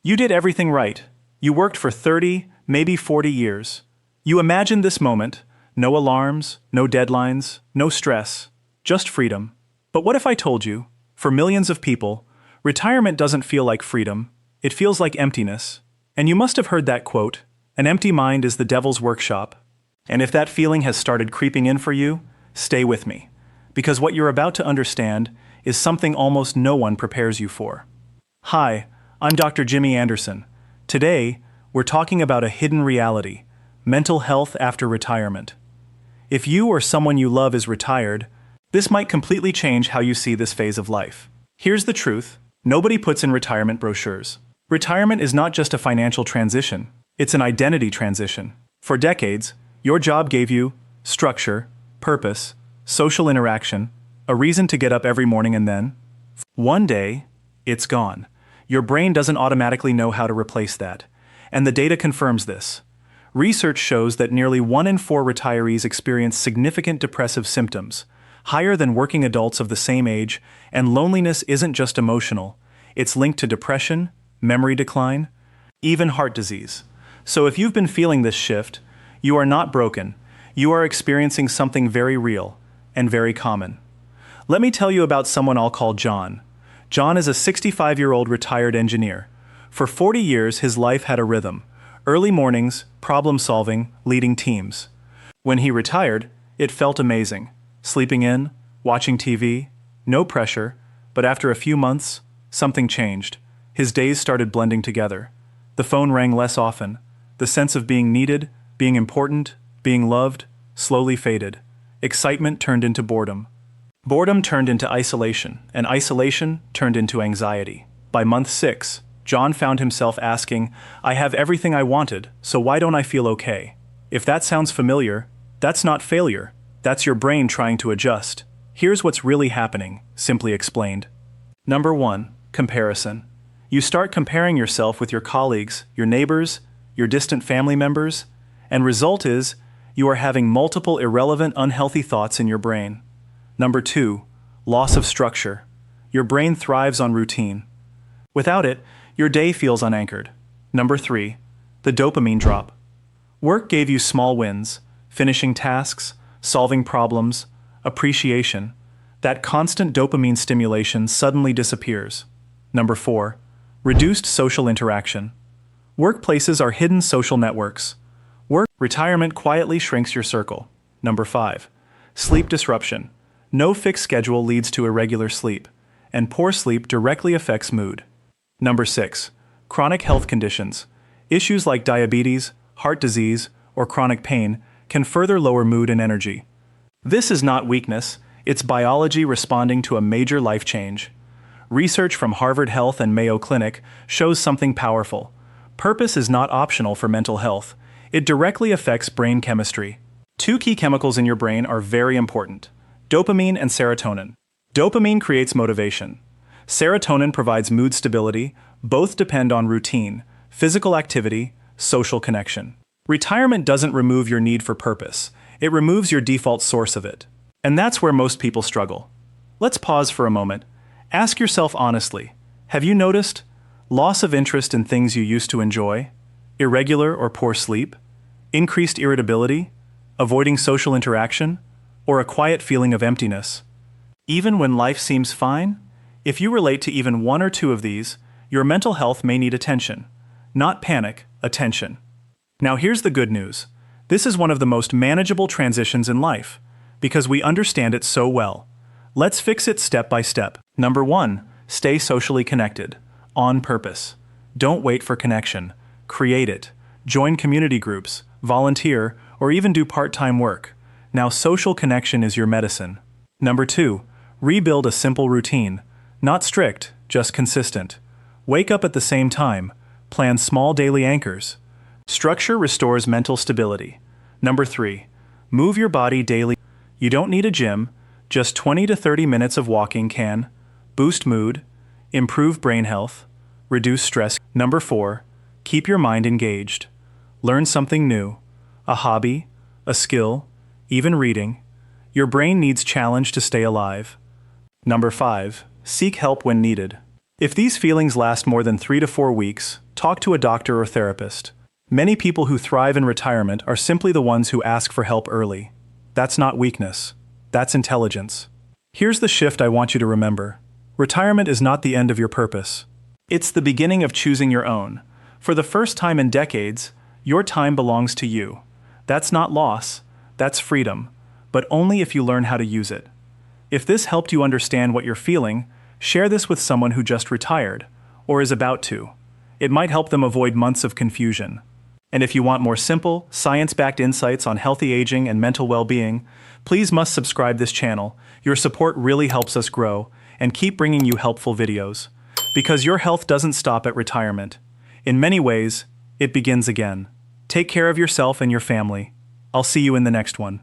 You did everything right. You worked for 30, maybe 40 years. You imagined this moment, no alarms, no deadlines, no stress, just freedom. But what if I told you, for millions of people, retirement doesn't feel like freedom, it feels like emptiness. And you must have heard that quote, "An empty mind is the devil's workshop." And if that feeling has started creeping in for you, stay with me. Because what you're about to understand is something almost no one prepares you for. Hi, I'm Dr. Jimmy Anderson. Today, we're talking about a hidden reality, mental health after retirement. If you or someone you love is retired, this might completely change how you see this phase of life. Here's the truth: nobody puts in retirement brochures. Retirement is not just a financial transition, it's an identity transition. For decades, your job gave you structure, purpose, social interaction, a reason to get up every morning, and then, one day, it's gone. Your brain doesn't automatically know how to replace that, and the data confirms this. Research shows that nearly 1 in 4 retirees experience significant depressive symptoms, higher than working adults of the same age, and loneliness isn't just emotional, it's linked to depression, memory decline, even heart disease. So if you've been feeling this shift, you are not broken. You are experiencing something very real and very common. Let me tell you about someone I'll call John. John is a 65-year-old retired engineer. For 40 years, his life had a rhythm: early mornings, problem solving, leading teams. When he retired, it felt amazing. Sleeping in, watching TV, no pressure, but after a few months, something changed. His days started blending together. The phone rang less often. The sense of being needed, being important, being loved, slowly faded. Excitement turned into boredom. Boredom turned into isolation, and isolation turned into anxiety. By month 6, John found himself asking, "I have everything I wanted, so why don't I feel okay?" If that sounds familiar, that's not failure. That's your brain trying to adjust. Here's what's really happening, simply explained. Number 1, comparison. You start comparing yourself with your colleagues, your neighbors, your distant family members, and result is, you are having multiple irrelevant, unhealthy thoughts in your brain. Number 2, loss of structure. Your brain thrives on routine. Without it, your day feels unanchored. Number 3, the dopamine drop. Work gave you small wins, finishing tasks, solving problems, appreciation. That constant dopamine stimulation suddenly disappears. Number 4, reduced social interaction. Workplaces are hidden social networks. Retirement quietly shrinks your circle. Number 5, sleep disruption. No fixed schedule leads to irregular sleep, and poor sleep directly affects mood. Number 6, chronic health conditions. Issues like diabetes, heart disease, or chronic pain can further lower mood and energy. This is not weakness, it's biology responding to a major life change. Research from Harvard Health and Mayo Clinic shows something powerful. Purpose is not optional for mental health. It directly affects brain chemistry. 2 key chemicals in your brain are very important: dopamine and serotonin. Dopamine creates motivation. Serotonin provides mood stability. Both depend on routine, physical activity, social connection. Retirement doesn't remove your need for purpose. It removes your default source of it. And that's where most people struggle. Let's pause for a moment. Ask yourself honestly, have you noticed loss of interest in things you used to enjoy? Irregular or poor sleep? Increased irritability? Avoiding social interaction? Or a quiet feeling of emptiness? Even when life seems fine? If you relate to even 1 or 2 of these, your mental health may need attention. Not panic, attention. Now here's the good news. This is one of the most manageable transitions in life, because we understand it so well. Let's fix it step by step. Number 1, stay socially connected. On purpose. Don't wait for connection. Create it. Join community groups, volunteer, or even do part-time work. Now social connection is your medicine. Number 2, rebuild a simple routine. Not strict, just consistent. Wake up at the same time. Plan small daily anchors. Structure restores mental stability. Number 3, move your body daily. You don't need a gym, just 20 to 30 minutes of walking can boost mood, improve brain health, reduce stress. Number 4, keep your mind engaged. Learn something new, a hobby, a skill, even reading. Your brain needs challenge to stay alive. Number 5, seek help when needed. If these feelings last more than 3 to 4 weeks, talk to a doctor or therapist. Many people who thrive in retirement are simply the ones who ask for help early. That's not weakness. That's intelligence. Here's the shift I want you to remember. Retirement is not the end of your purpose. It's the beginning of choosing your own. For the first time in decades, your time belongs to you. That's not loss, that's freedom, but only if you learn how to use it. If this helped you understand what you're feeling, share this with someone who just retired, or is about to. It might help them avoid months of confusion. And if you want more simple, science-backed insights on healthy aging and mental well-being, please must subscribe this channel. Your support really helps us grow and keep bringing you helpful videos. Because your health doesn't stop at retirement. In many ways, it begins again. Take care of yourself and your family. I'll see you in the next one.